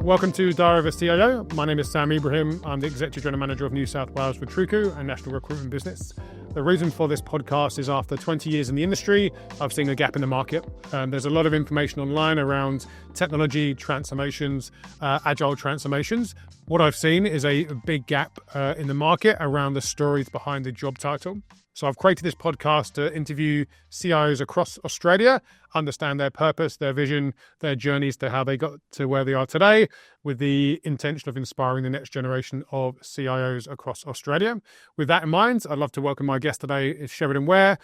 Welcome to Diary of a CIO. My name is Sam Ebrahim. I'm the Executive General Manager of New South Wales for 𝐿𝐿, a national recruitment business. The reason for this podcast is after 20 years in the industry, I've seen a gap in the market. There's a lot of information online around technology transformations, agile transformations. What I've seen is a big gap in the market around the stories behind the job title. So I've created this podcast to interview CIOs across Australia, understand their purpose, their vision, their journeys to how they got to where they are today, with the intention of inspiring the next generation of CIOs across Australia. With that in mind, I'd love to welcome my guest today, is Sheridan Ware.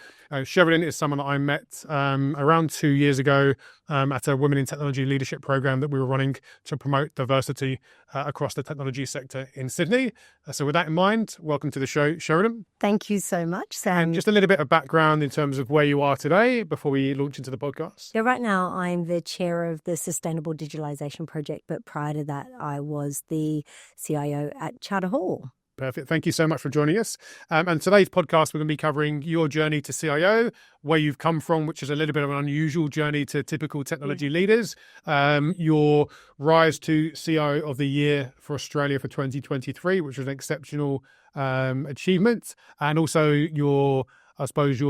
Sheridan is someone that I met around 2 years ago at a Women in Technology leadership program that we were running to promote diversity across the technology sector in Sydney. So with that in mind, welcome to the show, Sheridan. Thank you so much, Sam. And just a little bit of background in terms of where you are today before we launch into the podcast. Yeah, right now I'm the chair of the Sustainable Digitalisation Project, but prior to that I was the CIO at Charter Hall. Perfect. Thank you so much for joining us. And today's podcast, we're going to be covering your journey to CIO, where you've come from, which is a little bit of an unusual journey to typical technology leaders, your rise to CIO of the Year for Australia for 2023, which was an exceptional achievement, and also your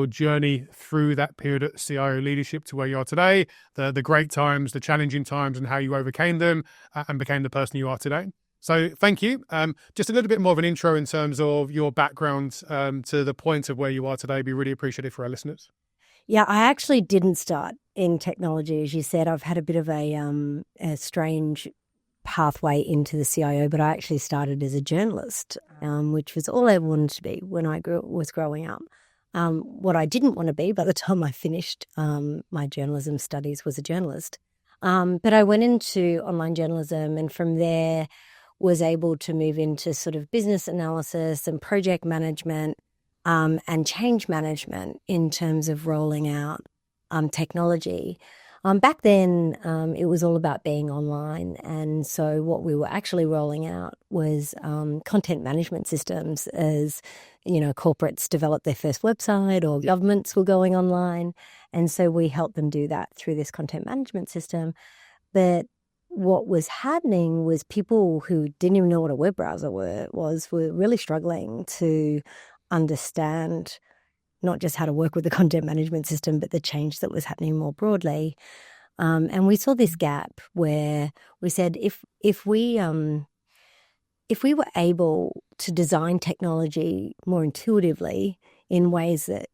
journey through that period of CIO leadership to where you are today, the great times, the challenging times, and how you overcame them and became the person you are today. So thank you. Just a little bit more of an intro in terms of your background to the point of where you are today. Be really appreciative for our listeners. Yeah, I actually didn't start in technology. As you said, I've had a bit of a strange pathway into the CIO, but I actually started as a journalist, which was all I wanted to be when I was growing up. What I didn't want to be by the time I finished my journalism studies was a journalist. But I went into online journalism, and from there was able to move into sort of business analysis and project management and change management in terms of rolling out technology. Back then, it was all about being online. And so what we were actually rolling out was content management systems as, corporates developed their first website or governments were going online. And so we helped them do that through this content management system. But what was happening was people who didn't even know what a web browser were really struggling to understand not just how to work with the content management system, but the change that was happening more broadly. And we saw this gap where we said, if we were able to design technology more intuitively in ways that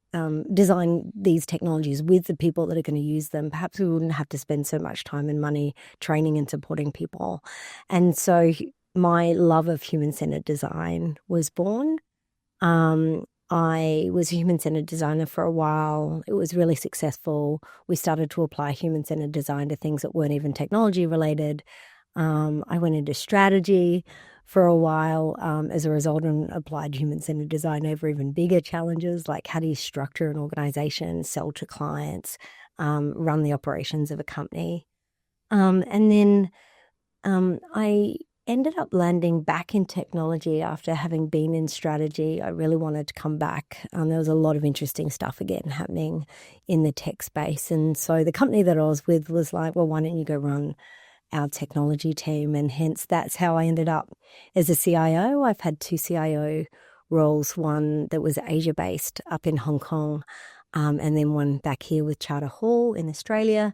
design these technologies with the people that are going to use them, perhaps we wouldn't have to spend so much time and money training and supporting people. And so my love of human-centered design was born. I was a human-centered designer for a while. It was really successful. We started to apply human-centered design to things that weren't even technology related. I went into strategy for a while as a result and applied human-centered design over even bigger challenges, like how do you structure an organization, sell to clients, run the operations of a company. And then I ended up landing back in technology after having been in strategy. I really wanted to come back. There was a lot of interesting stuff again happening in the tech space. And so the company that I was with was like, well, why don't you go run our technology team? And hence that's how I ended up as a CIO. I've had 2 CIO roles, one that was Asia-based up in Hong Kong, and then one back here with Charter Hall in Australia.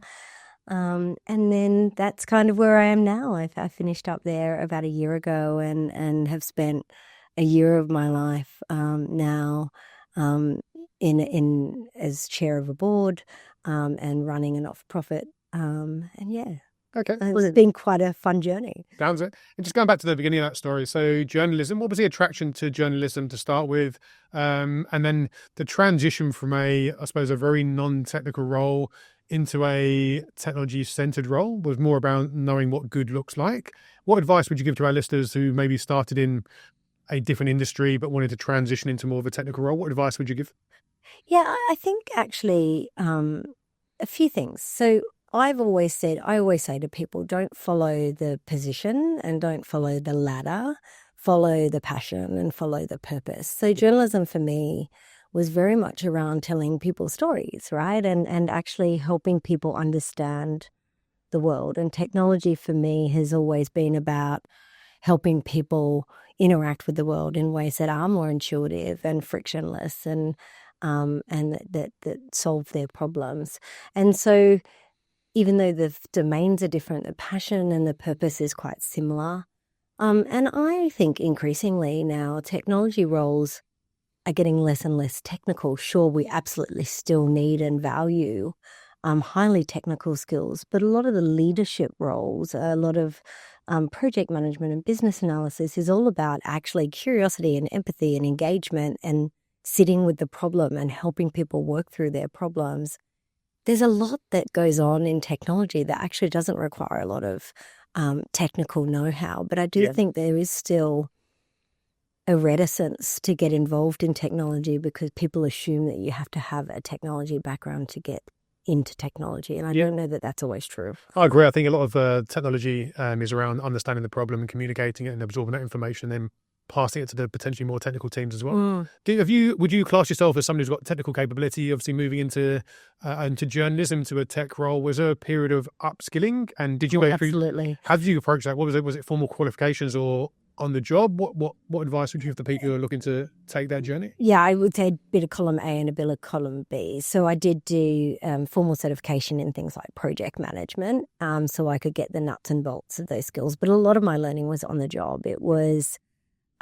And then that's kind of where I am now. I finished up there about a year ago and have spent a year of my life now in as chair of a board and running a not-for-profit. Okay. It's been quite a fun journey. Sounds it. And just going back to the beginning of that story, so journalism, what was the attraction to journalism to start with? And then the transition from a very non-technical role into a technology-centered role was more about knowing what good looks like. What advice would you give to our listeners who maybe started in a different industry but wanted to transition into more of a technical role? What advice would you give? Yeah, I think actually a few things. So I always say to people, don't follow the position and don't follow the ladder, follow the passion and follow the purpose. So journalism for me was very much around telling people stories, right? And actually helping people understand the world. And technology for me has always been about helping people interact with the world in ways that are more intuitive and frictionless and that solve their problems. And so even though the domains are different, the passion and the purpose is quite similar. And I think increasingly now technology roles are getting less and less technical. Sure, we absolutely still need and value highly technical skills, but a lot of the leadership roles, a lot of project management and business analysis is all about actually curiosity and empathy and engagement and sitting with the problem and helping people work through their problems. There's a lot that goes on in technology that actually doesn't require a lot of technical know-how, but I do think there is still a reticence to get involved in technology because people assume that you have to have a technology background to get into technology, and I don't know that that's always true. I agree. I think a lot of technology is around understanding the problem and communicating it and absorbing that information, then passing it to the potentially more technical teams as well. Would you class yourself as somebody who's got technical capability? Obviously, moving into journalism, to a tech role, was there a period of upskilling? And did you Absolutely? How did you approach that? What was it? Was it formal qualifications or on the job? What advice would you have to people who are looking to take that journey? Yeah, I would say a bit of column A and a bit of column B. So I did do formal certification in things like project management, so I could get the nuts and bolts of those skills. But a lot of my learning was on the job. It was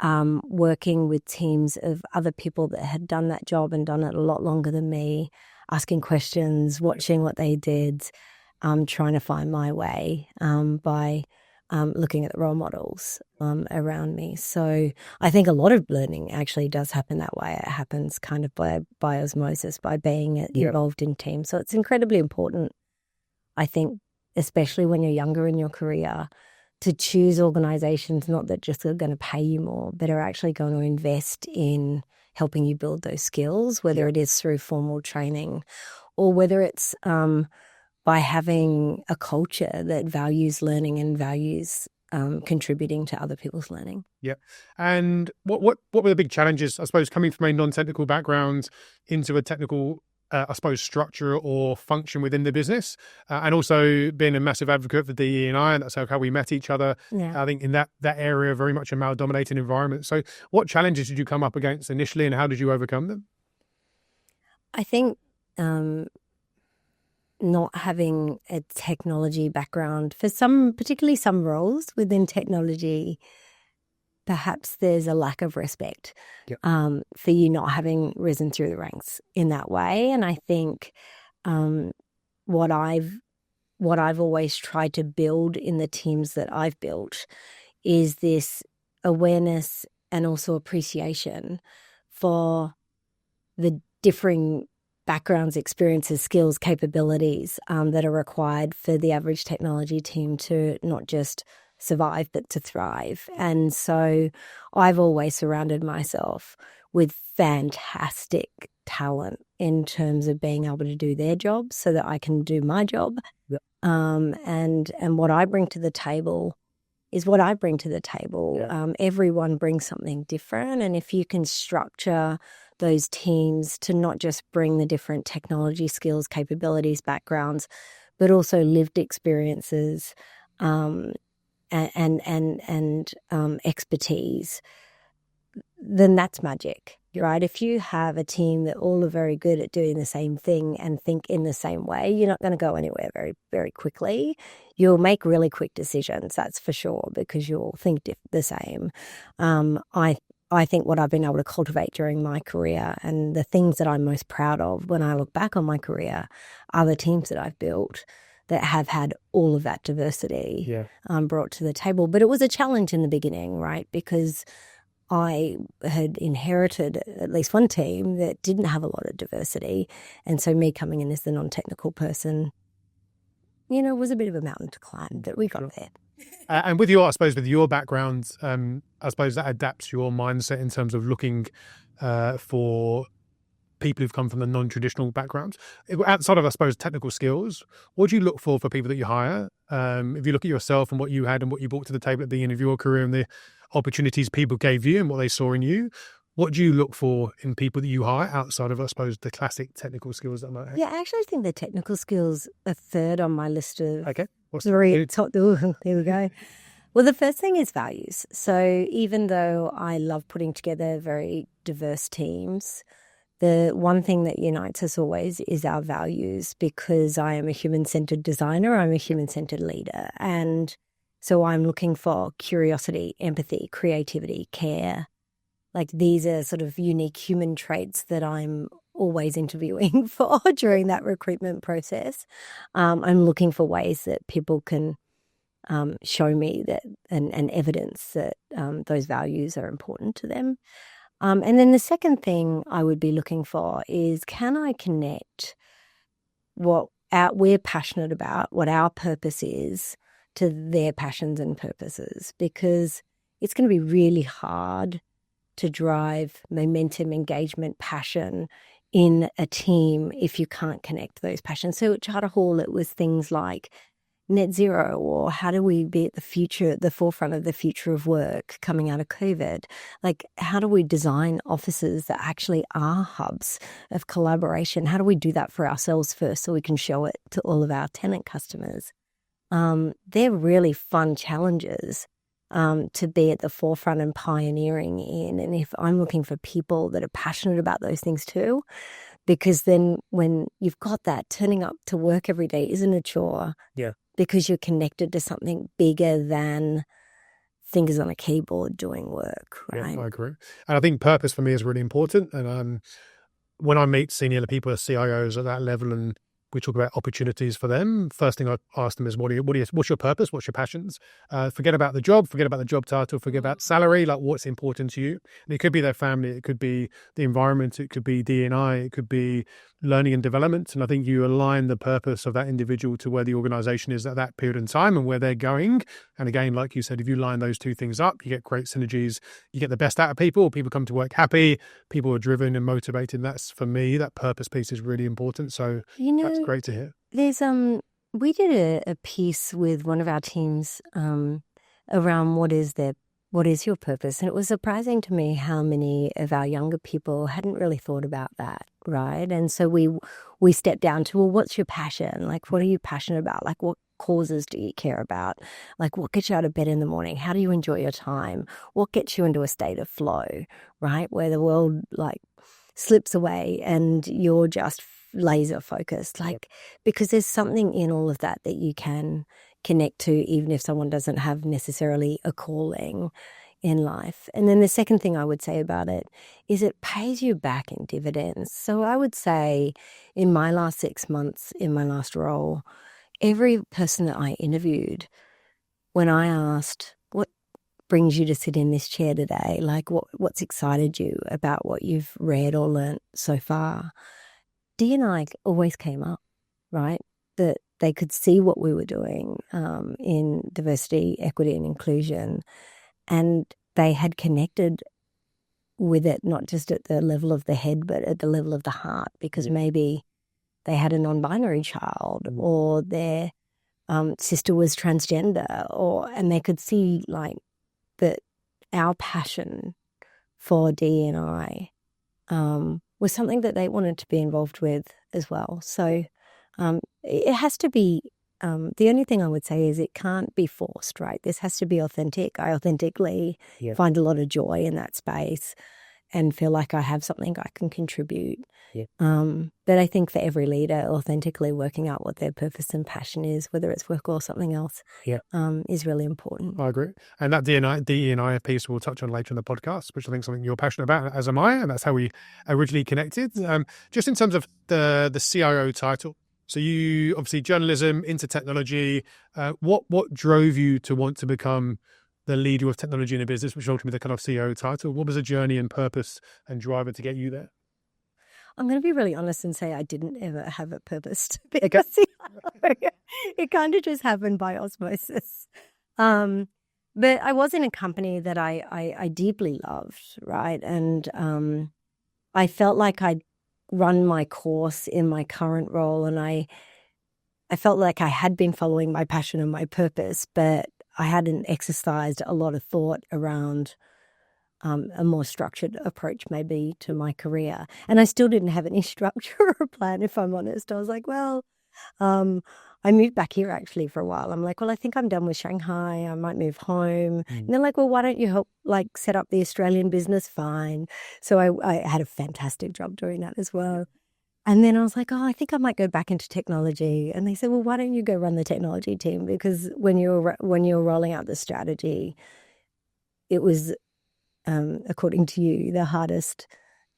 working with teams of other people that had done that job and done it a lot longer than me, asking questions, watching what they did, trying to find my way by looking at the role models around me. So I think a lot of learning actually does happen that way. It happens kind of by osmosis, by being involved in teams. So it's incredibly important, I think, especially when you're younger in your career, to choose organizations not that just are going to pay you more, but are actually going to invest in helping you build those skills, whether it is through formal training or whether it's by having a culture that values learning and values contributing to other people's learning. Yeah. And what were the big challenges, I suppose, coming from a non-technical background into a technical I suppose, structure or function within the business, and also being a massive advocate for DE&I, and that's how we met each other. I think in that area, very much a male-dominated environment. So what challenges did you come up against initially, and how did you overcome them? I think not having a technology background for particularly some roles within technology, perhaps there's a lack of respect for you not having risen through the ranks in that way. And I think what I've always tried to build in the teams that I've built is this awareness and also appreciation for the differing backgrounds, experiences, skills, capabilities that are required for the average technology team to not just survive, but to thrive. And so I've always surrounded myself with fantastic talent in terms of being able to do their job so that I can do my job. And what I bring to the table is what I bring to the table. Everyone brings something different. And if you can structure those teams to not just bring the different technology skills, capabilities, backgrounds, but also lived experiences, and expertise, then that's magic, right? If you have a team that all are very good at doing the same thing and think in the same way, you're not going to go anywhere very, very quickly. You'll make really quick decisions, that's for sure, because you'll think the same. I think what I've been able to cultivate during my career and the things that I'm most proud of when I look back on my career are the teams that I've built that have had all of that diversity brought to the table. But it was a challenge in the beginning, right? Because I had inherited at least one team that didn't have a lot of diversity. And so me coming in as the non-technical person, was a bit of a mountain to climb, but we got there. And with your background, I suppose that adapts your mindset in terms of looking for people who've come from the non-traditional backgrounds. Outside of, I suppose, technical skills, what do you look for people that you hire? If you look at yourself and what you had and what you brought to the table at the end of your career and the opportunities people gave you and what they saw in you, what do you look for in people that you hire outside of, I suppose, the classic technical skills that might have? Yeah, I actually think the technical skills are third on my list of What's Three. There we go. Well, the first thing is values. So even though I love putting together very diverse teams, the one thing that unites us always is our values, because I am a human-centered designer, I'm a human-centered leader. And so I'm looking for curiosity, empathy, creativity, care. Like these are sort of unique human traits that I'm always interviewing for during that recruitment process. I'm looking for ways that people can show me that and evidence that those values are important to them. And then the second thing I would be looking for is, can I connect what we're passionate about, what our purpose is, to their passions and purposes? Because it's going to be really hard to drive momentum, engagement, passion in a team if you can't connect those passions. So at Charter Hall, it was things like net zero, or how do we be at the forefront of the future of work coming out of COVID? Like, how do we design offices that actually are hubs of collaboration? How do we do that for ourselves first so we can show it to all of our tenant customers? They're really fun challenges to be at the forefront and pioneering in. And if I'm looking for people that are passionate about those things too, because then when you've got that, turning up to work every day isn't a chore. Yeah. Because you're connected to something bigger than fingers on a keyboard doing work, right? Yeah, I agree. And I think purpose for me is really important. And when I meet senior people as CIOs at that level and we talk about opportunities for them, first thing I ask them is, what's your purpose? What's your passions? Forget about the job title, forget about salary, like what's important to you. And it could be their family, it could be the environment, it could be D&I, it could be learning and development. And I think you align the purpose of that individual to where the organization is at that period in time and where they're going. And again, like you said, if you line those two things up, you get great synergies, you get the best out of people come to work happy, people are driven and motivated. That's, for me, that purpose piece is really important. So that's great to hear. There's we did a piece with one of our teams around what is your purpose, and it was surprising to me how many of our younger people hadn't really thought about that, right? And so we stepped down to, well, what's your passion? Like, what are you passionate about? Like, what causes do you care about? Like, what gets you out of bed in the morning? How do you enjoy your time? What gets you into a state of flow, right? Where the world like slips away and you're just laser focused, like, because there's something in all of that you can connect to, even if someone doesn't have necessarily a calling in life. And then the second thing I would say about it is it pays you back in dividends. So I would say in my last 6 months in my last role, every person that I interviewed, when I asked, what brings you to sit in this chair today? Like, what's excited you about what you've read or learnt so far? D&I always came up, right? That they could see what we were doing in diversity, equity and inclusion, and they had connected with it, not just at the level of the head, but at the level of the heart, because maybe they had a non-binary child or their sister was transgender, and they could see like that our passion for D&I was something that they wanted to be involved with as well. So it has to be, the only thing I would say is it can't be forced, right? This has to be authentic. I authentically find a lot of joy in that space and feel like I have something I can contribute. Yeah. But I think for every leader, authentically working out what their purpose and passion is, whether it's work or something else, is really important. I agree. And that DE&I piece we'll touch on later in the podcast, which I think is something you're passionate about, as am I, and that's how we originally connected. Just in terms of the CIO title, so you obviously journalism into technology. What drove you to want to become the leader of technology in a business, which is ultimately the kind of CEO title? What was the journey and purpose and driver to get you there? I'm going to be really honest and say I didn't ever have a purpose to be a CIO. It kind of just happened by osmosis. But I was in a company that I deeply loved, right? And I felt like I'd run my course in my current role, and I felt like I had been following my passion and my purpose, but I hadn't exercised a lot of thought around a more structured approach maybe to my career. And I still didn't have any structure or plan, if I'm honest. I was like, well, I moved back here actually for a while. I'm like, well, I think I'm done with Shanghai. I might move home. And they're like, well, why don't you help like set up the Australian business? Fine. So I had a fantastic job doing that as well. And then I was like, oh, I think I might go back into technology. And they said, well, why don't you go run the technology team? Because when you're rolling out the strategy, it was, according to you, the hardest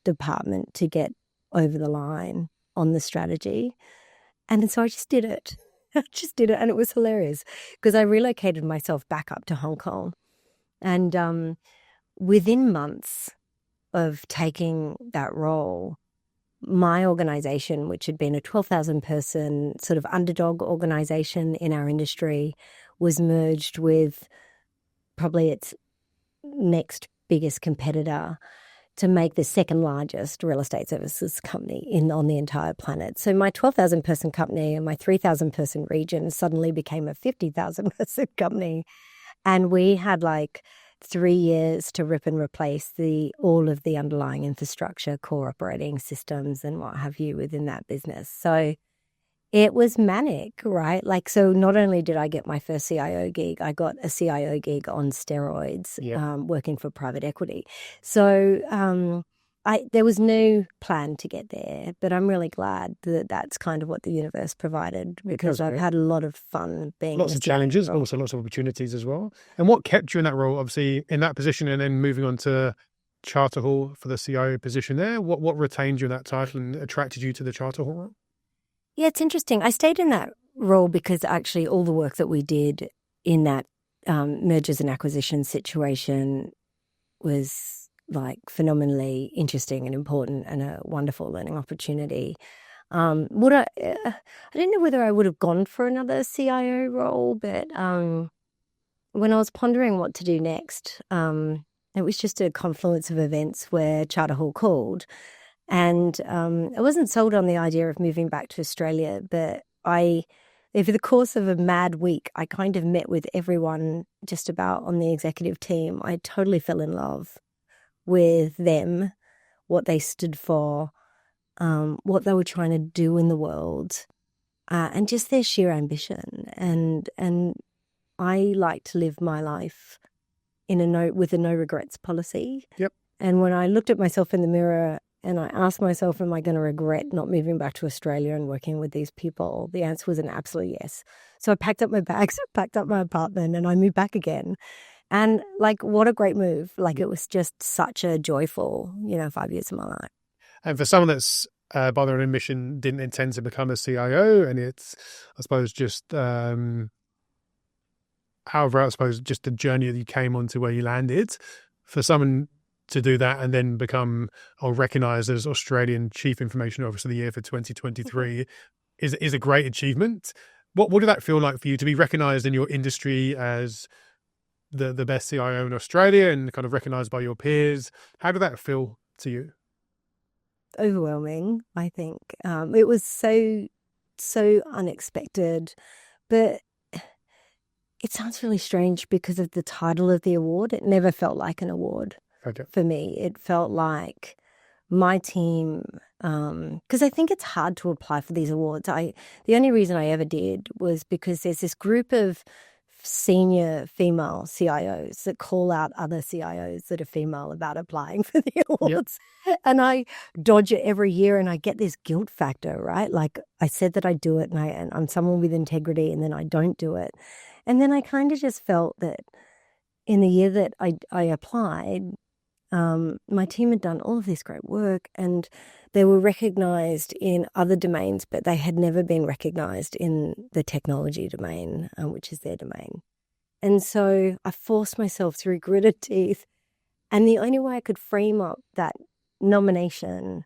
department to get over the line on the strategy. And so I just did it. And it was hilarious because I relocated myself back up to Hong Kong. And within months of taking that role, my organization, which had been a 12,000 person sort of underdog organization in our industry, was merged with probably its next biggest competitor to make the second largest real estate services company on the entire planet. So my 12,000 person company and my 3,000 person region suddenly became a 50,000 person company. And we had like 3 years to rip and replace all of the underlying infrastructure, core operating systems and what have you within that business. So it was manic, right? Like, so not only did I get my first CIO gig, I got a CIO gig on steroids, working for private equity. So there was no plan to get there, but I'm really glad that that's kind of what the universe provided because I've had a lot of fun being lots of challenges, also lots of opportunities as well. And what kept you in that role, obviously in that position, and then moving on to Charter Hall for the CIO position there? What retained you in that title and attracted you to the Charter Hall role? Yeah, it's interesting. I stayed in that role because actually all the work that we did in that mergers and acquisitions situation was like phenomenally interesting and important and a wonderful learning opportunity. I didn't know whether I would have gone for another CIO role, but when I was pondering what to do next, it was just a confluence of events where Charter Hall called. And I wasn't sold on the idea of moving back to Australia, but over the course of a mad week, I kind of met with everyone just about on the executive team. I totally fell in love with them, what they stood for, what they were trying to do in the world, and just their sheer ambition. And I like to live my life with a no regrets policy. Yep. And when I looked at myself in the mirror and I asked myself, am I going to regret not moving back to Australia and working with these people? The answer was an absolute yes. So I packed up my bags, packed up my apartment, and I moved back again. And like, what a great move. Like, it was just such a joyful, 5 years of my life. And for someone that's, by their own admission, didn't intend to become a CIO, and it's, I suppose, just, just the journey that you came on to where you landed, for someone to do that and then become recognised as Australian Chief Information Officer of the Year for 2023 is a great achievement. What did that feel like for you to be recognised in your industry as the best CIO in Australia and kind of recognised by your peers? How did that feel to you? Overwhelming, I think. It was so unexpected, but it sounds really strange because of the title of the award. It never felt like an award. Okay. For me, it felt like my team, because I think it's hard to apply for these awards. The only reason I ever did was because there's this group of senior female CIOs that call out other CIOs that are female about applying for the awards. Yep. And I dodge it every year and I get this guilt factor, right? Like, I said that I'd do it and I'm someone with integrity and then I don't do it. And then I kind of just felt that in the year that I applied, my team had done all of this great work and they were recognized in other domains, but they had never been recognized in the technology domain, which is their domain. And so I forced myself through gritted teeth. And the only way I could frame up that nomination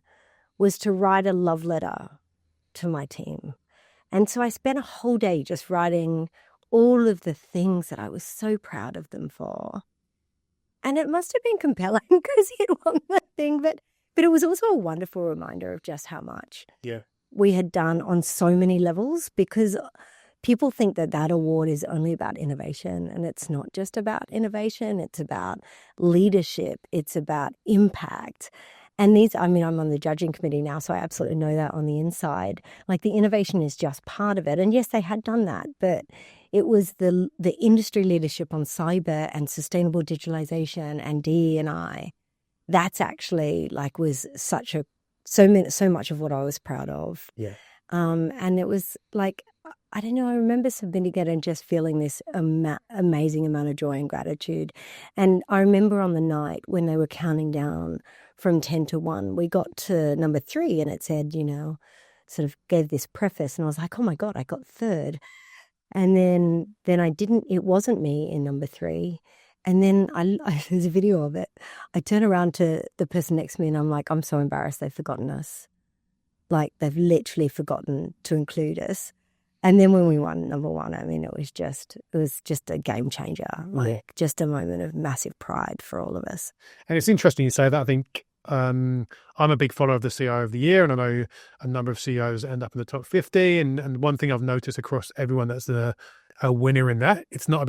was to write a love letter to my team. And so I spent a whole day just writing all of the things that I was so proud of them for. And it must have been compelling because he had won that thing, but it was also a wonderful reminder of just how much we had done on so many levels, because people think that award is only about innovation, and it's not just about innovation. It's about leadership. It's about impact. And I'm on the judging committee now, so I absolutely know that on the inside. Like, the innovation is just part of it. And yes, they had done that, but it was the industry leadership on cyber and sustainable digitalization and DE&I. That's actually was so much of what I was proud of. Yeah. And it was like, I don't know, I remember submitting it and just feeling this amazing amount of joy and gratitude. And I remember on the night when they were counting down from 10 to 1, we got to number 3 and it said, sort of gave this preface, and I was like, oh my God, I got 3rd. And then it wasn't me in number 3. And then there's a video of it. I turn around to the person next to me and I'm like, I'm so embarrassed, they've forgotten us. Like, they've literally forgotten to include us. And then when we won number 1, I mean, it was just a game changer, just a moment of massive pride for all of us. And it's interesting you say that. I think I'm a big follower of the CIO of the Year, and I know a number of CEOs end up in the top 50. And one thing I've noticed across everyone that's a winner in that, it's not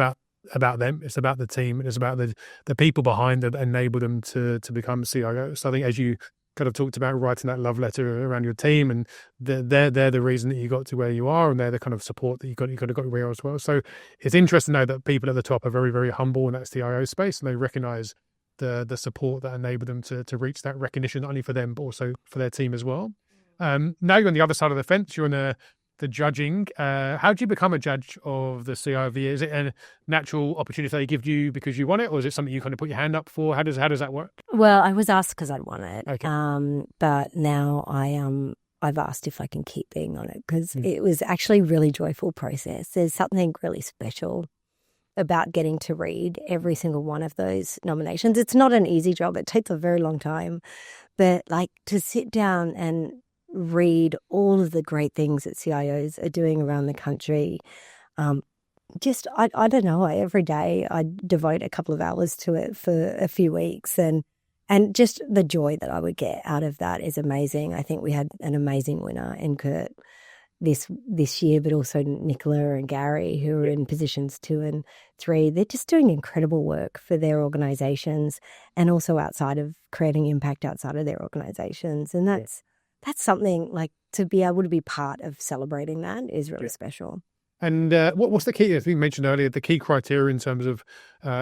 about them, it's about the team, and it's about the people behind that enable them to become CIOs. So I think, as you kind of talked about, writing that love letter around your team, and they're the reason that you got to where you are, and they're the kind of support that you got where you are as well. So it's interesting to know that people at the top are very, very humble in that CIO space, and they recognize the support that enabled them to reach that recognition, not only for them but also for their team as well. Now you're on the other side of the fence. You're on the judging. How do you become a judge of the CIO of the Year? Is it a natural opportunity they give you because you won it, or is it something you kind of put your hand up for? How does that work? Well, I was asked because I'd won it. Okay. But now I've asked if I can keep being on it, because it was actually a really joyful process. There's something really special about getting to read every single one of those nominations. It's not an easy job. It takes a very long time. But to sit down and read all of the great things that CIOs are doing around the country, I don't know, every day I devote a couple of hours to it for a few weeks, and just the joy that I would get out of that is amazing. I think we had an amazing winner in Kurt this year, but also Nicola and Gary, who are in positions 2 and 3. They're just doing incredible work for their organizations, and also outside of creating impact outside of their organizations. And that's something, to be able to be part of celebrating that is really special. And what's the key, as we mentioned earlier, the key criteria in terms of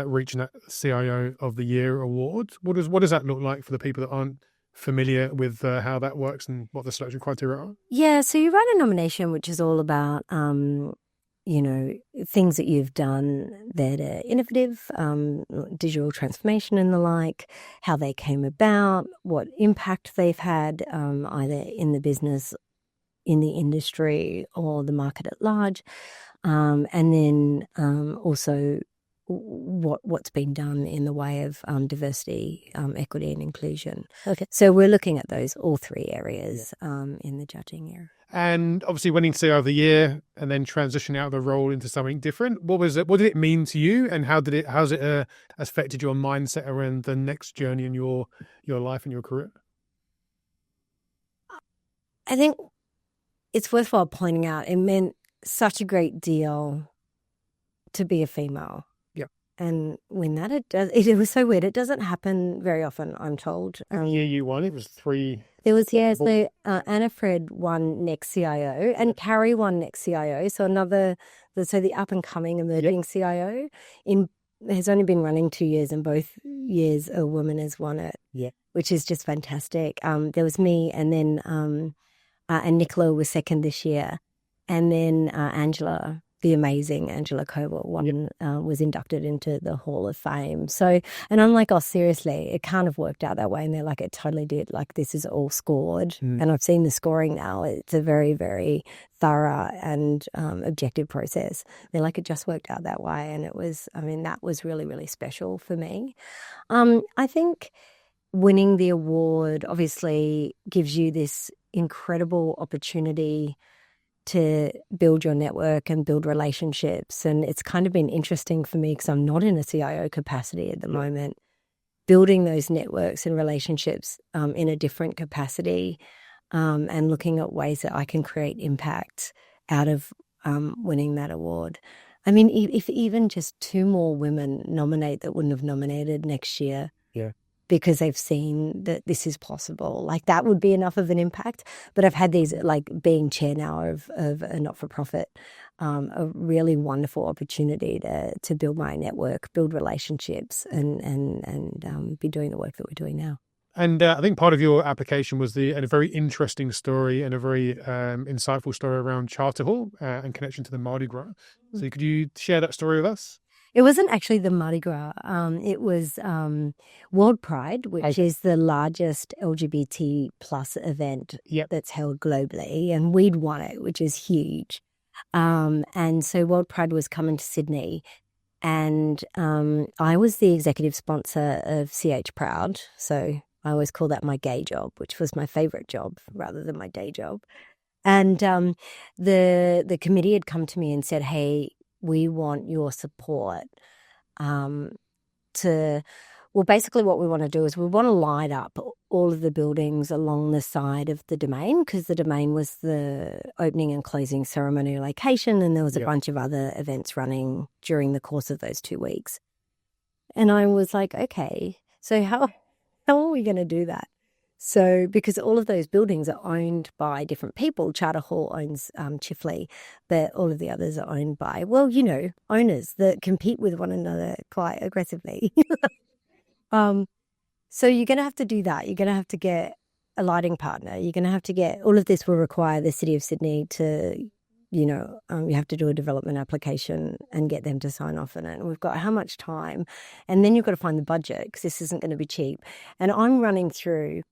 reaching that CIO of the Year award? What does that look like for the people that aren't familiar with how that works and what the selection criteria are? Yeah, so you write a nomination which is all about, things that you've done that are innovative, digital transformation and the like, how they came about, what impact they've had, either in the business, in the industry, or the market at large, and then also what's been done in the way of diversity, equity and inclusion. Okay. So we're looking at all 3 areas in the judging area. And obviously winning CIO of the Year and then transitioning out of the role into something different. What was it? What did it mean to you, and how's it affected your mindset around the next journey in your life and your career? I think it's worthwhile pointing out it meant such a great deal to be a female. And when that it was so weird. It doesn't happen very often, I'm told. Yeah, you won. It was 3. There was, so Anna Fred won next CIO, and Carrie won next CIO. So the up and coming emerging CIO has only been running 2 years, and both years a woman has won it. Yeah, which is just fantastic. There was me, and then and Nicola was second this year, and then Angela. The amazing Angela Coble was inducted into the Hall of Fame. So, and I'm like, oh, seriously, it can't have worked out that way. And they're like, it totally did. This is all scored. And I've seen the scoring now. It's a very, very thorough and objective process. They're like, it just worked out that way. And that was really, really special for me. I think winning the award obviously gives you this incredible opportunity to build your network and build relationships. And it's kind of been interesting for me because I'm not in a CIO capacity at the moment, building those networks and relationships in a different capacity, and looking at ways that I can create impact out of winning that award. I mean, if even just 2 more women nominate that wouldn't have nominated next year, because they've seen that this is possible. Like that would be enough of an impact. But I've had these, like being chair now of a not-for-profit, a really wonderful opportunity to build my network, build relationships, and be doing the work that we're doing now. And I think part of your application was a very interesting story and a very insightful story around Charter Hall and connection to the Mardi Gras. So could you share that story with us? It wasn't actually the Mardi Gras. It was World Pride, which is the largest LGBT plus event that's held globally. And we'd won it, which is huge. And so World Pride was coming to Sydney. And I was the executive sponsor of CH Proud. So I always call that my gay job, which was my favorite job rather than my day job. And the committee had come to me and said, hey, we want your support basically what we want to do is we want to light up all of the buildings along the side of the Domain, because the Domain was the opening and closing ceremony location, and there was a bunch of other events running during the course of those 2 weeks. And I was like, okay, so how are we going to do that? So because all of those buildings are owned by different people, Charter Hall owns Chifley, but all of the others are owned by, owners that compete with one another quite aggressively. So you're going to have to do that. You're going to have to get a lighting partner. You're going to have to get, all of this will require the City of Sydney to, you have to do a development application and get them to sign off on it. And we've got how much time? And then you've got to find the budget, because this isn't going to be cheap. And I'm running through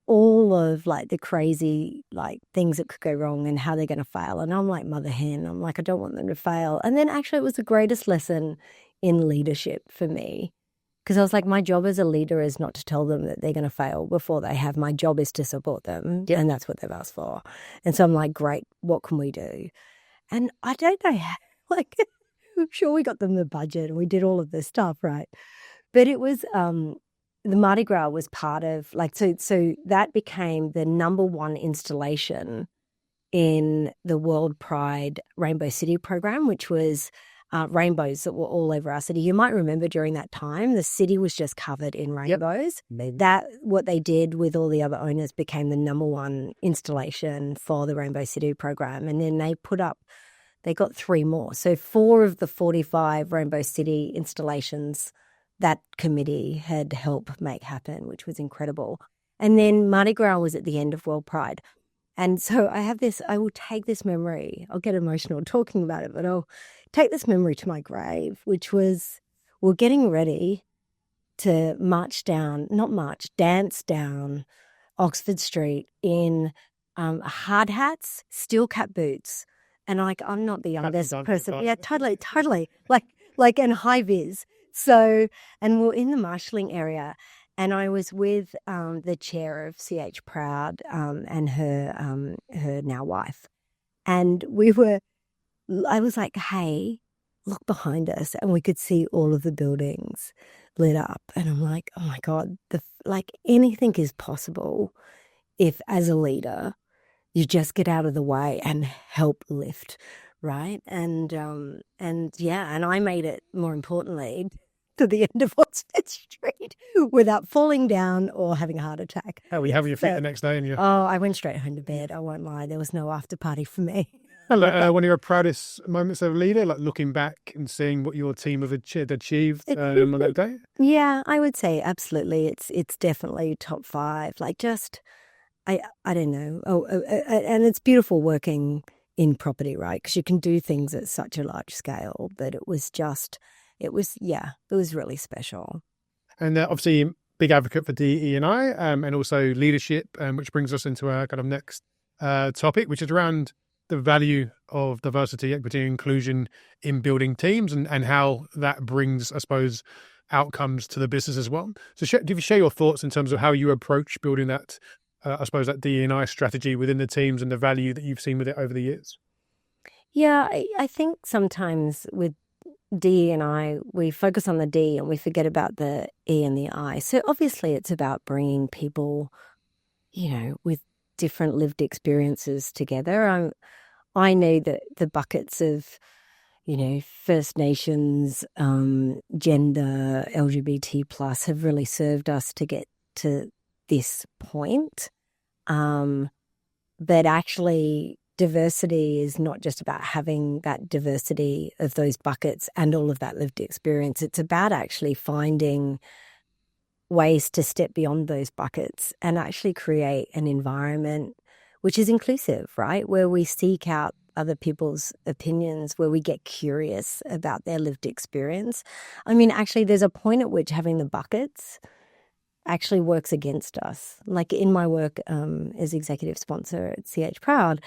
all of like the crazy like things that could go wrong and how they're going to fail. And I'm like mother hen. I'm like, I don't want them to fail. And then actually it was the greatest lesson in leadership for me, because I was like, my job as a leader is not to tell them that they're going to fail before they have. My job is to support them. Yeah. And that's what they've asked for. And so I'm like, great, what can we do? And I don't know how, like, I'm sure we got them the budget and we did all of this stuff, right? But it was, the Mardi Gras was part of, like, so that became the number one installation in the World Pride Rainbow City program, which was rainbows that were all over our city. You might remember during that time, the city was just covered in rainbows. Yep. That, what they did with all the other owners, became the number one installation for the Rainbow City program. And then they got 3 more. So 4 of the 45 Rainbow City installations that committee had helped make happen, which was incredible. And then Mardi Gras was at the end of World Pride. And so I will take this memory. I'll get emotional talking about it, but I'll take this memory to my grave, which was we're getting ready to dance down Oxford Street in hard hats, steel cap boots. And I'm not the youngest person. Yeah, totally. Like and high vis. So, and we're in the marshalling area, and I was with the chair of CH Proud and her now wife, and I was like, hey, look behind us, and we could see all of the buildings lit up, and I'm like, oh my God, anything is possible if, as a leader, you just get out of the way and help lift, right? And I made it, more importantly, to the end of Oxford Street without falling down or having a heart attack. How were you having your feet the next day? I went straight home to bed. I won't lie. There was no after party for me. One of your proudest moments as a leader, like looking back and seeing what your team have achieved on that day? Yeah, I would say absolutely. It's definitely top 5. Like just, I don't know. And it's beautiful working in property, right? Because you can do things at such a large scale. But it was really special. And obviously, big advocate for DE&I and also leadership, which brings us into our kind of next topic, which is around the value of diversity, equity, and inclusion in building teams and how that brings, I suppose, outcomes to the business as well. So do you share your thoughts in terms of how you approach building that, that DE&I strategy within the teams and the value that you've seen with it over the years? Yeah, I think sometimes with DE&I, we focus on the D and we forget about the E and the I. So obviously it's about bringing people, with different lived experiences together. I know that the buckets of, First Nations, gender, LGBT plus have really served us to get to this point. But actually, diversity is not just about having that diversity of those buckets and all of that lived experience. It's about actually finding ways to step beyond those buckets and actually create an environment which is inclusive, right? Where we seek out other people's opinions, where we get curious about their lived experience. I mean, actually, there's a point at which having the buckets actually works against us. Like in my work as executive sponsor at CH Proud,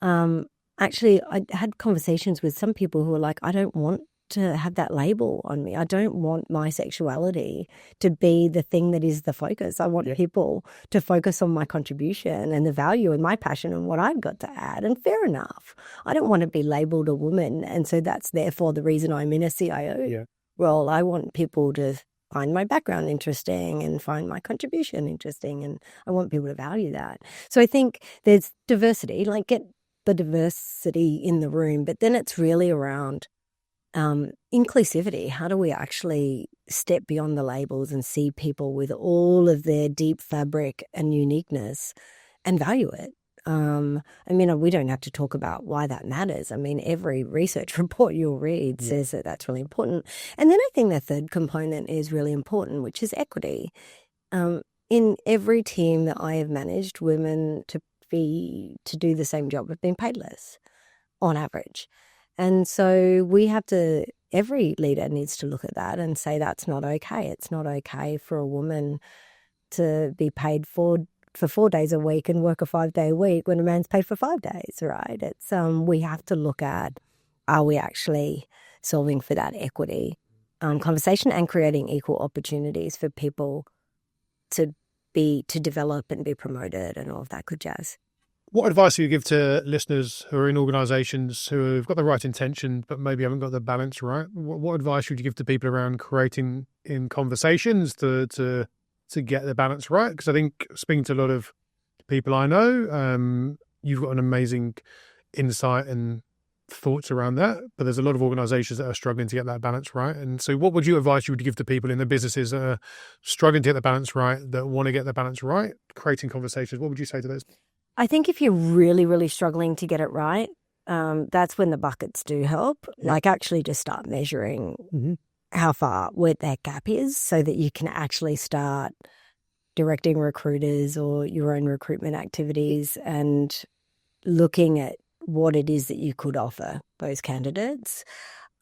actually, I had conversations with some people who were like, I don't want to have that label on me. I don't want my sexuality to be the thing that is the focus. I want people to focus on my contribution and the value and my passion and what I've got to add. And fair enough. I don't want to be labeled a woman. And so that's therefore the reason I'm in a CIO role. I want people to find my background interesting and find my contribution interesting. And I want people to value that. So I think there's diversity, like get the diversity in the room, but then it's really around inclusivity. How do we actually step beyond the labels and see people with all of their deep fabric and uniqueness and value it? I mean, we don't have to talk about why that matters. I mean, every research report you'll read says that that's really important. And then I think the third component is really important, which is equity. In every team that I have managed, women to do the same job have been paid less on average. And so every leader needs to look at that and say that's not okay. It's not okay for a woman to be paid for 4 days a week and work a 5-day week when a man's paid for 5 days, right? It's we have to look at, are we actually solving for that equity conversation and creating equal opportunities for people to develop and be promoted and all of that good jazz. What advice do you give to listeners who are in organisations who have got the right intention but maybe haven't got the balance right? What advice would you give to people around creating in conversations to get the balance right? Because I think speaking to a lot of people I know, you've got an amazing insight and thoughts around that, but there's a lot of organisations that are struggling to get that balance right. And so what would you give to people in the businesses that are struggling to get the balance right, that want to get the balance right, creating conversations? What would you say to those? I think if you're really, really struggling to get it right, that's when the buckets do help. Yeah. Like actually just start measuring how far where that gap is so that you can actually start directing recruiters or your own recruitment activities and looking at what it is that you could offer those candidates.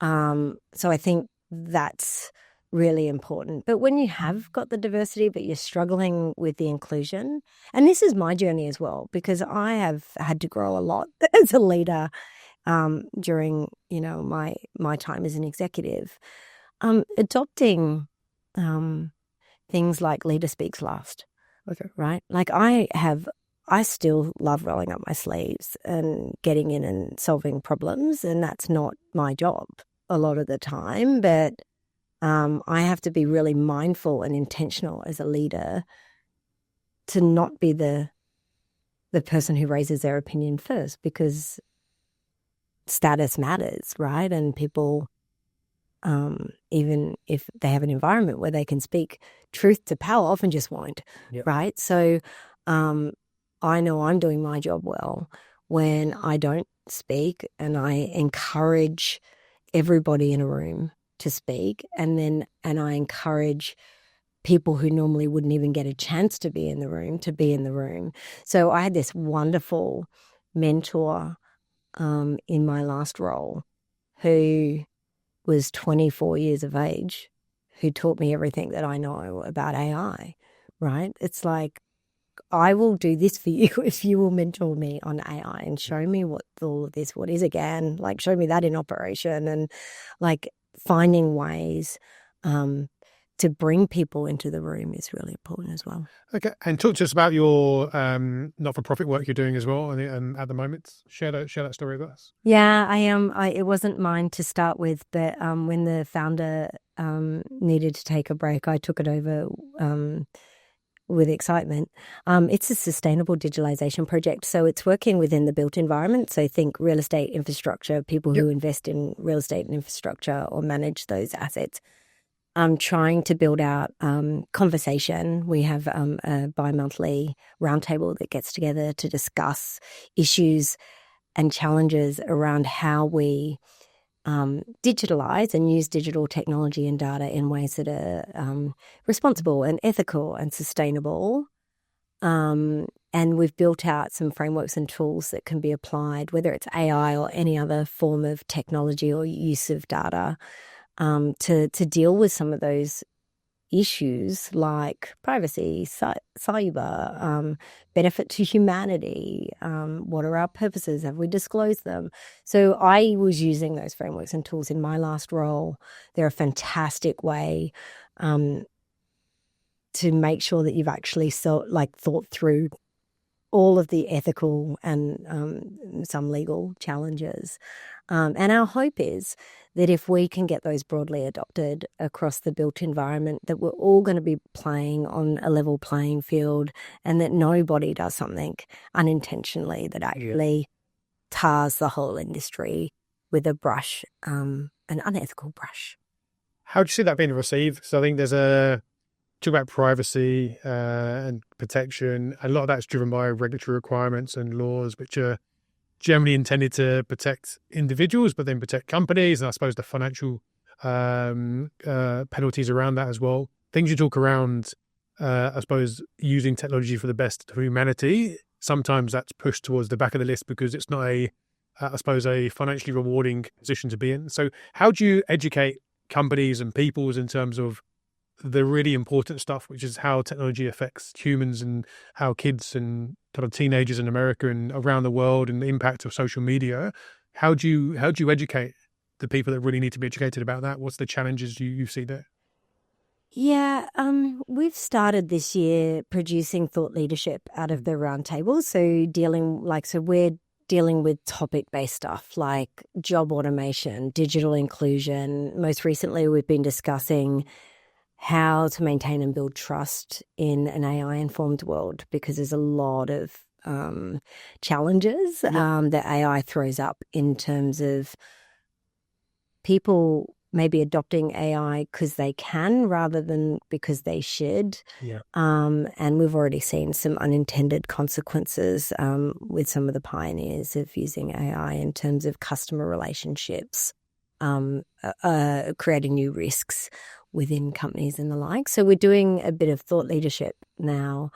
So I think that's really important. But when you have got the diversity, but you're struggling with the inclusion, and this is my journey as well, because I have had to grow a lot as a leader during, my time as an executive, adopting things like leader speaks last. Okay. Right? Like I still love rolling up my sleeves and getting in and solving problems, and that's not my job a lot of the time, but I have to be really mindful and intentional as a leader to not be the person who raises their opinion first, because status matters, right? And people, even if they have an environment where they can speak truth to power, often just won't, right? So I know I'm doing my job well when I don't speak and I encourage everybody in a room to speak, and I encourage people who normally wouldn't even get a chance to be in the room to be in the room. So I had this wonderful mentor in my last role who was 24 years of age, who taught me everything that I know about AI, right? It's like, I will do this for you if you will mentor me on AI and show me what all of this, what is a GAN, like show me that in operation, and like finding ways to bring people into the room is really important as well. Okay. And talk to us about your not-for-profit work you're doing as well and at the moment. Share that story with us. Yeah, I am. It wasn't mine to start with, but when the founder needed to take a break, I took it over with excitement. It's a sustainable digitalization project. So it's working within the built environment. So think real estate infrastructure, people who invest in real estate and infrastructure or manage those assets. Trying to build out conversation. We have a bi-monthly roundtable that gets together to discuss issues and challenges around how we digitalize and use digital technology and data in ways that are responsible and ethical and sustainable. And we've built out some frameworks and tools that can be applied, whether it's AI or any other form of technology or use of data, to deal with some of those issues like privacy, cyber, benefit to humanity, what are our purposes, have we disclosed them? So I was using those frameworks and tools in my last role. They're a fantastic way to make sure that you've actually thought through all of the ethical and some legal challenges. And our hope is that if we can get those broadly adopted across the built environment, that we're all going to be playing on a level playing field and that nobody does something unintentionally that actually tars the whole industry with a brush, an unethical brush. How do you see that being received? So I think there's talk about privacy and protection. A lot of that's driven by regulatory requirements and laws, which are generally intended to protect individuals, but then protect companies, and I suppose the financial penalties around that as well. Things you talk around, I suppose, using technology for the best of humanity, sometimes that's pushed towards the back of the list because it's not a financially rewarding position to be in. So how do you educate companies and peoples in terms of the really important stuff, which is how technology affects humans and how kids and sort of teenagers in America and around the world and the impact of social media? How do you educate the people that really need to be educated about that? What's the challenges you see there? Yeah, we've started this year producing thought leadership out of the roundtable. So we're dealing with topic-based stuff like job automation, digital inclusion. Most recently, we've been discussing how to maintain and build trust in an AI-informed world, because there's a lot of challenges that AI throws up in terms of people maybe adopting AI because they can rather than because they should. Yeah. And we've already seen some unintended consequences with some of the pioneers of using AI in terms of customer relationships, creating new risks within companies and the like. So we're doing a bit of thought leadership now.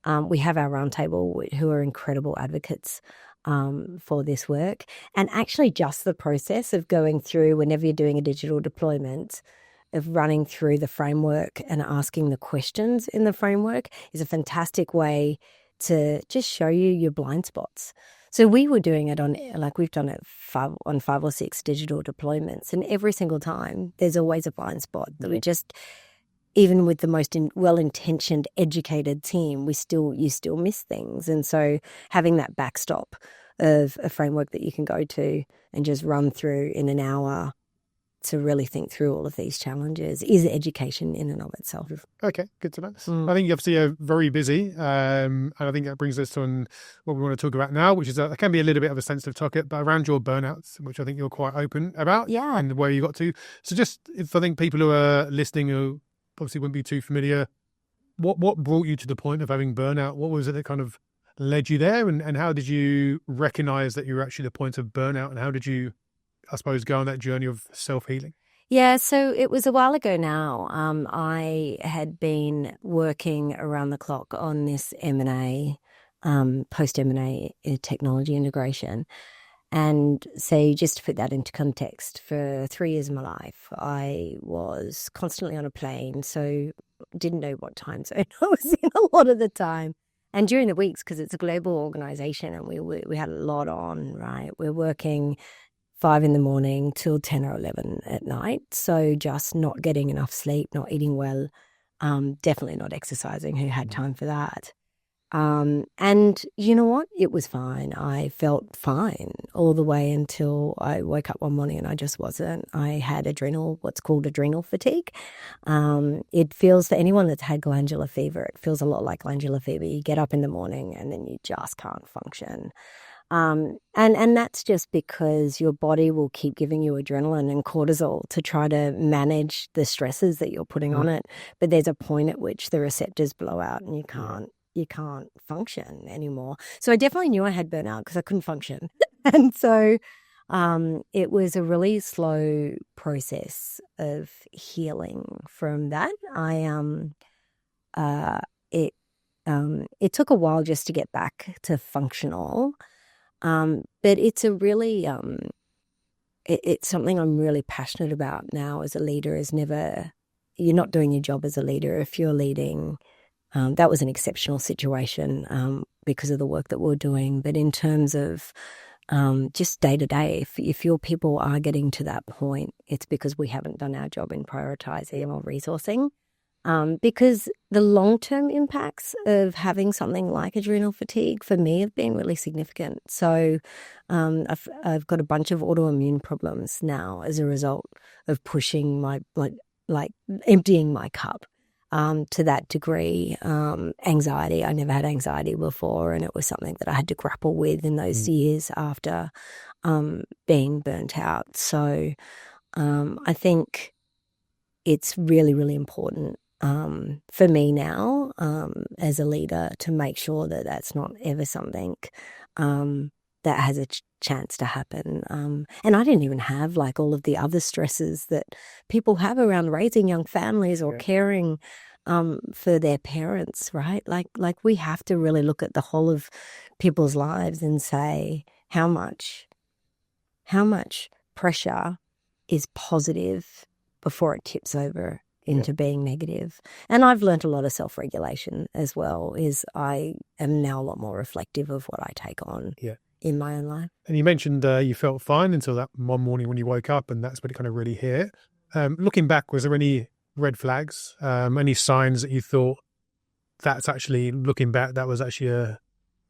We have our roundtable who are incredible advocates for this work. And actually just the process of going through, whenever you're doing a digital deployment, of running through the framework and asking the questions in the framework is a fantastic way to just show you your blind spots. So we were doing it we've done it on 5 or 6 digital deployments, and every single time there's always a blind spot that we just, even with the most well-intentioned, educated team, you still miss things. And so having that backstop of a framework that you can go to and just run through in an hour to really think through all of these challenges is education in and of itself. Okay, good to know. I think you obviously are very busy, and I think that brings us on what we want to talk about now, which is it can be a little bit of a sensitive topic, but around your burnouts, which I think you're quite open about, and where you got to. So just, if I think people who are listening who obviously wouldn't be too familiar, what brought you to the point of having burnout? What was it that kind of led you there, and how did you recognize that you were actually the point of burnout, and how did you, I suppose, go on that journey of self-healing? Yeah, so it was a while ago now. I had been working around the clock on this M&A, post-M&A technology integration. And so just to put that into context, for 3 years of my life, I was constantly on a plane, so didn't know what time zone I was in a lot of the time. And during the weeks, because it's a global organization and we had a lot on, right? We're working 5 a.m. till 10 or 11 at night. So just not getting enough sleep, not eating well, definitely not exercising. Who had time for that? And you know what? It was fine. I felt fine all the way until I woke up one morning and I just wasn't. I had what's called adrenal fatigue. It feels, for anyone that's had glandular fever, it feels a lot like glandular fever. You get up in the morning and then you just can't function. And that's just because your body will keep giving you adrenaline and cortisol to try to manage the stresses that you're putting on it. But there's a point at which the receptors blow out and you can't function anymore. So I definitely knew I had burnout because I couldn't function. And so it was a really slow process of healing from that. It took a while just to get back to functional. But it's a really, it's something I'm really passionate about now as a leader. You're not doing your job as a leader if you're leading. That was an exceptional situation because of the work that we're doing. But in terms of just day to day, if your people are getting to that point, it's because we haven't done our job in prioritizing or resourcing. Because the long-term impacts of having something like adrenal fatigue for me have been really significant. So I've got a bunch of autoimmune problems now as a result of pushing my blood, like emptying my cup to that degree. Anxiety, I never had anxiety before, and it was something that I had to grapple with in those years after being burnt out. So I think it's really, really important for me now as a leader to make sure that that's not ever something that has a chance to happen. And I didn't even have like all of the other stresses that people have around raising young families or caring for their parents, right? Like we have to really look at the whole of people's lives and say how much pressure is positive before it tips over into being negative. And I've learned a lot of self-regulation as well. I am now a lot more reflective of what I take on in my own life. And you mentioned you felt fine until that one morning when you woke up, and that's when it kind of really hit. Looking back, was there any red flags, any signs that you thought that's actually, looking back, that was actually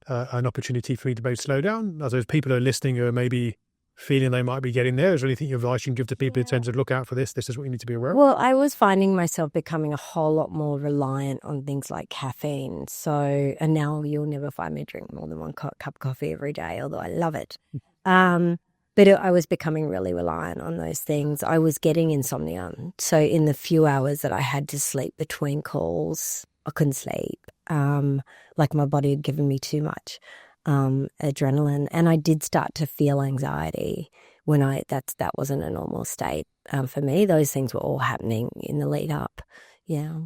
an opportunity for me to maybe slow down? As those people who are listening who are maybe feeling they might be getting there, is there anything advice you can give to people who tend to look out for this? This is what you need to be aware of. Well, I was finding myself becoming a whole lot more reliant on things like caffeine. So, and now you'll never find me drink more than one cup of coffee every day, although I love it. But I was becoming really reliant on those things. I was getting insomnia. So in the few hours that I had to sleep between calls, I couldn't sleep. Like my body had given me too much adrenaline, and I did start to feel anxiety when that wasn't a normal state for me. Those things were all happening in the lead up. Yeah.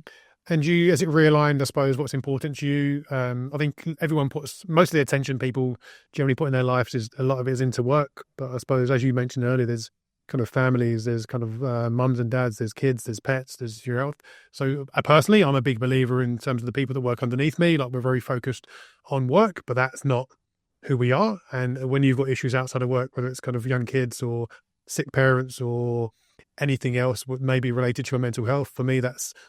And you, as it realigned, I suppose, what's important to you? I think everyone puts, most of the attention people generally put in their lives is, a lot of it is into work. But I suppose, as you mentioned earlier, there's kind of families, there's kind of mums and dads, there's kids, there's pets, there's your health. So personally, I'm a big believer in terms of the people that work underneath me. Like, we're very focused on work, but that's not who we are. And when you've got issues outside of work, whether it's kind of young kids or sick parents or anything else maybe related to your mental health, for me,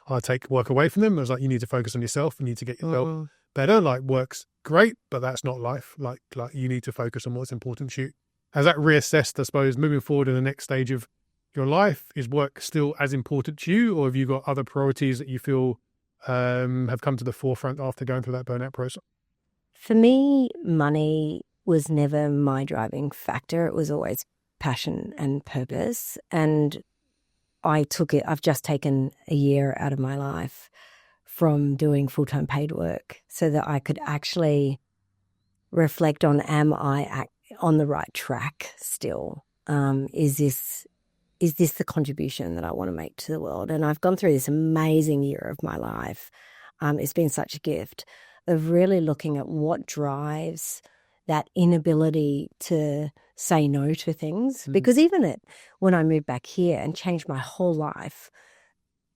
I take work away from them. I was like, you need to focus on yourself. You need to get yourself better. Like, work's great, but that's not life. Like you need to focus on what's important to you. Has that reassessed, I suppose, moving forward in the next stage of your life? Is work still as important to you, or have you got other priorities that you feel have come to the forefront after going through that burnout process? For me, money was never my driving factor. It was always passion and purpose. And I've just taken a year out of my life from doing full-time paid work so that I could actually reflect on, am I on the right track still? Is this the contribution that I want to make to the world? And I've gone through this amazing year of my life. It's been such a gift of really looking at what drives that inability to say no to things. Because even when I moved back here and changed my whole life,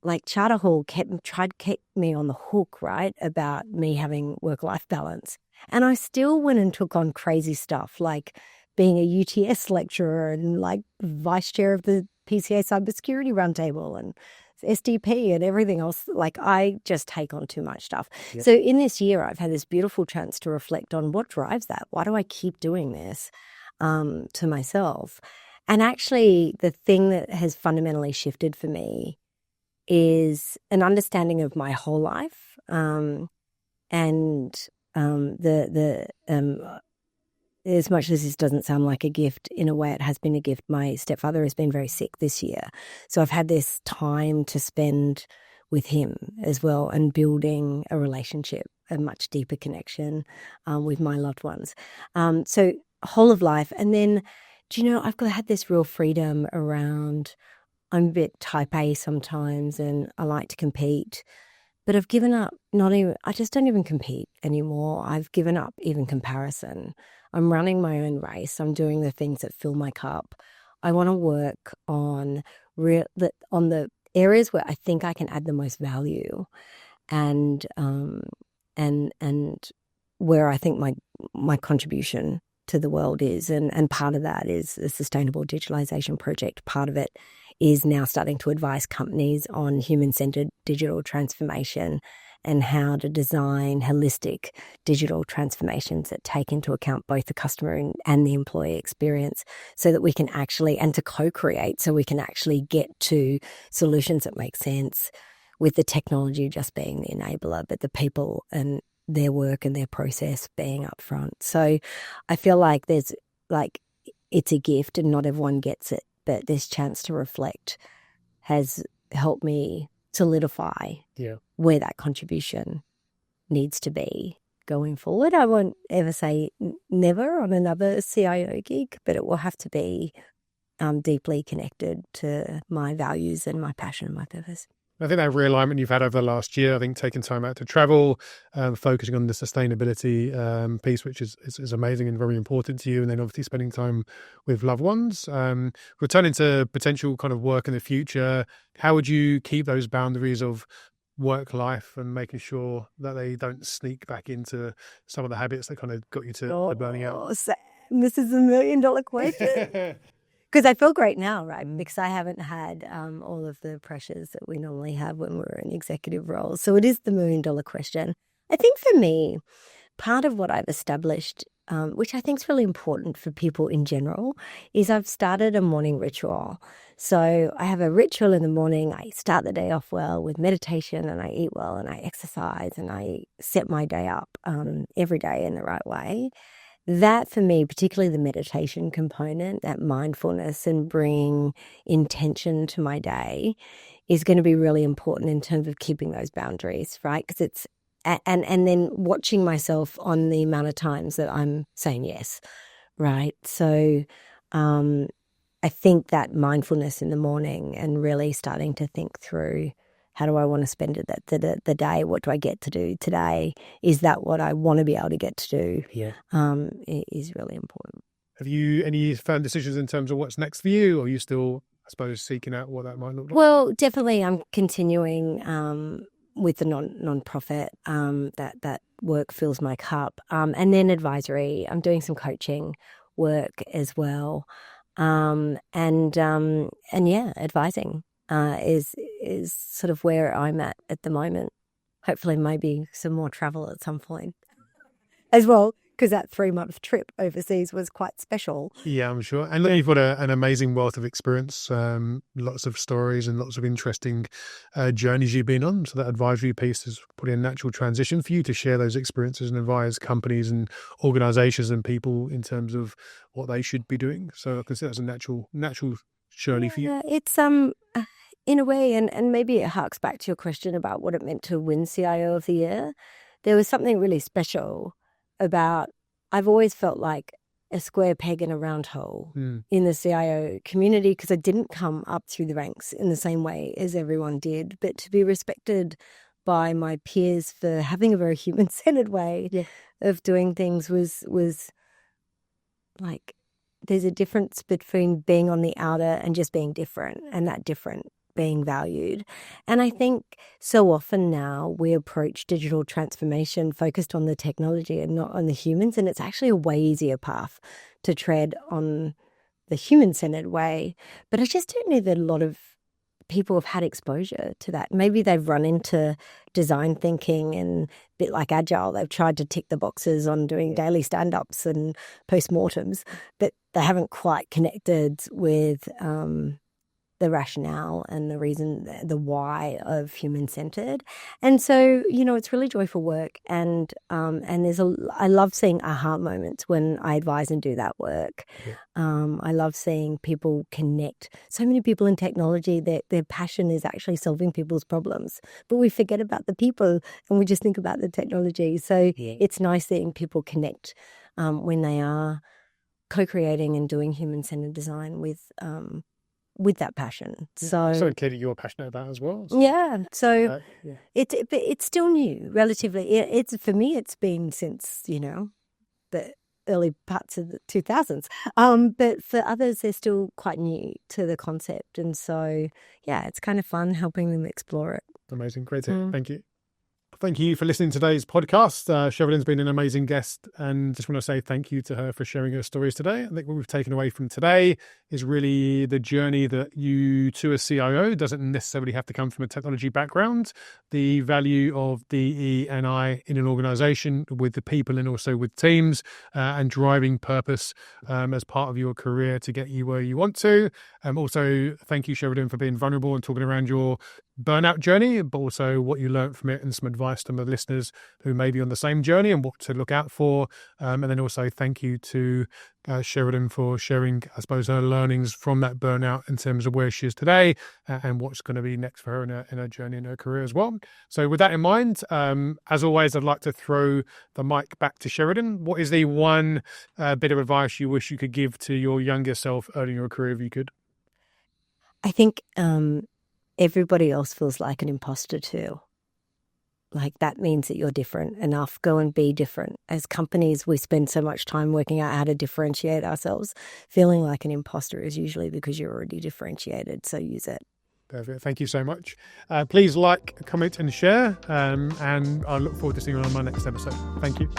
like Charter Hall tried to keep me on the hook, right, about me having work-life balance. And I still went and took on crazy stuff, like being a UTS lecturer and like vice chair of the PCA cybersecurity roundtable and SDP and everything else. Like, I just take on too much stuff. Yep. So in this year, I've had this beautiful chance to reflect on what drives that. Why do I keep doing this to myself? And actually, the thing that has fundamentally shifted for me is an understanding of my whole life, and as much as this doesn't sound like a gift, in a way it has been a gift. My stepfather has been very sick this year. So I've had this time to spend with him as well, and building a relationship, a much deeper connection with my loved ones. So whole of life. And then, I've had this real freedom around, I'm a bit type A sometimes and I like to compete. But I've given up I just don't even compete anymore. I've given up even comparison. I'm running my own race. I'm doing the things that fill my cup. I want to work on the areas where I think I can add the most value, and where I think my contribution to the world is. And part of that is the Sustainable Digitalization Project. Part of it is now starting to advise companies on human-centered digital transformation and how to design holistic digital transformations that take into account both the customer and the employee experience, so that we can and to co-create, so we can actually get to solutions that make sense, with the technology just being the enabler, but the people and their work and their process being up front. So I feel like it's a gift and not everyone gets it, but this chance to reflect has helped me solidify where that contribution needs to be going forward. I won't ever say never on another CIO gig, but it will have to be deeply connected to my values and my passion and my purpose. I think that realignment you've had over the last year, I think taking time out to travel, focusing on the sustainability piece, which is amazing and very important to you, and then obviously spending time with loved ones. Returning to potential kind of work in the future, how would you keep those boundaries of work life and making sure that they don't sneak back into some of the habits that kind of got you to burning out? Sam, this is $1 million question. Because I feel great now, right? Because I haven't had all of the pressures that we normally have when we're in executive roles. So it is the $1 million question. I think for me, part of what I've established, which I think is really important for people in general, is I've started a morning ritual. So I have a ritual in the morning. I start the day off well with meditation, and I eat well, and I exercise, and I set my day up every day in the right way. That, for me, particularly the meditation component, that mindfulness and bringing intention to my day, is going to be really important in terms of keeping those boundaries, right? Because it's and then watching myself on the amount of times that I'm saying yes, right? So I think that mindfulness in the morning and really starting to think through, how do I want to spend the day? What do I get to do today? Is that what I want to be able to get to do? Yeah. It is really important. Have you any firm decisions in terms of what's next for you? Or are you still, I suppose, seeking out what that might look like? Well, definitely I'm continuing with the non-profit. That work fills my cup. And then advisory. I'm doing some coaching work as well. Advising. Is sort of where I'm at the moment. Hopefully maybe some more travel at some point as well, because that 3-month trip overseas was quite special. Yeah, I'm sure. And you've got an amazing wealth of experience, lots of stories and lots of interesting journeys you've been on. So that advisory piece is probably a natural transition for you to share those experiences and advise companies and organizations and people in terms of what they should be doing. So I can see that's a natural journey for you. It's in a way, and maybe it harks back to your question about what it meant to win CIO of the Year. There was something really special about, I've always felt like a square peg in a round hole in the CIO community, because I didn't come up through the ranks in the same way as everyone did, but to be respected by my peers for having a very human-centered way of doing things was like, there's a difference between being on the outer and just being different, and that different being valued. And I think so often now we approach digital transformation focused on the technology and not on the humans, and it's actually a way easier path to tread on the human-centered way. But I just don't know that a lot of people have had exposure to that. Maybe they've run into design thinking and a bit like Agile. They've tried to tick the boxes on doing daily stand-ups and post-mortems, but they haven't quite connected with the rationale and the reason, the why of human-centered. And so, it's really joyful work. And I love seeing aha moments when I advise and do that work. Yeah. I love seeing people connect. So many people in technology, their passion is actually solving people's problems, but we forget about the people and we just think about the technology. So it's nice seeing people connect when they are co-creating and doing human-centered design with that passion. So clearly you're passionate about as well. Yeah. So it's still new, relatively. It's for me, it's been since, the early parts of the 2000s. But for others, they're still quite new to the concept. And so, it's kind of fun helping them explore it. Amazing. Great to hear. Thank you. Thank you for listening to today's podcast. Sheridan's been an amazing guest, and just want to say thank you to her for sharing her stories today. I think what we've taken away from today is really the journey that you, to a CIO, doesn't necessarily have to come from a technology background. The value of DE and I in an organization with the people and also with teams, and driving purpose as part of your career to get you where you want to. Also, thank you, Sheridan, for being vulnerable and talking around your burnout journey, but also what you learned from it and some advice to my listeners who may be on the same journey and what to look out for. And then also thank you to Sheridan for sharing, I suppose, her learnings from that burnout in terms of where she is today and what's going to be next for her in her journey in her career as well. So with that in mind, as always, I'd like to throw the mic back to Sheridan. What is the one bit of advice you wish you could give to your younger self early in your career if you could? I think everybody else feels like an imposter too. Like that means that you're different enough. Go and be different. As companies, we spend so much time working out how to differentiate ourselves. Feeling like an imposter is usually because you're already differentiated. So use it. Perfect. Thank you so much. Please like, comment and share. And I look forward to seeing you on my next episode. Thank you.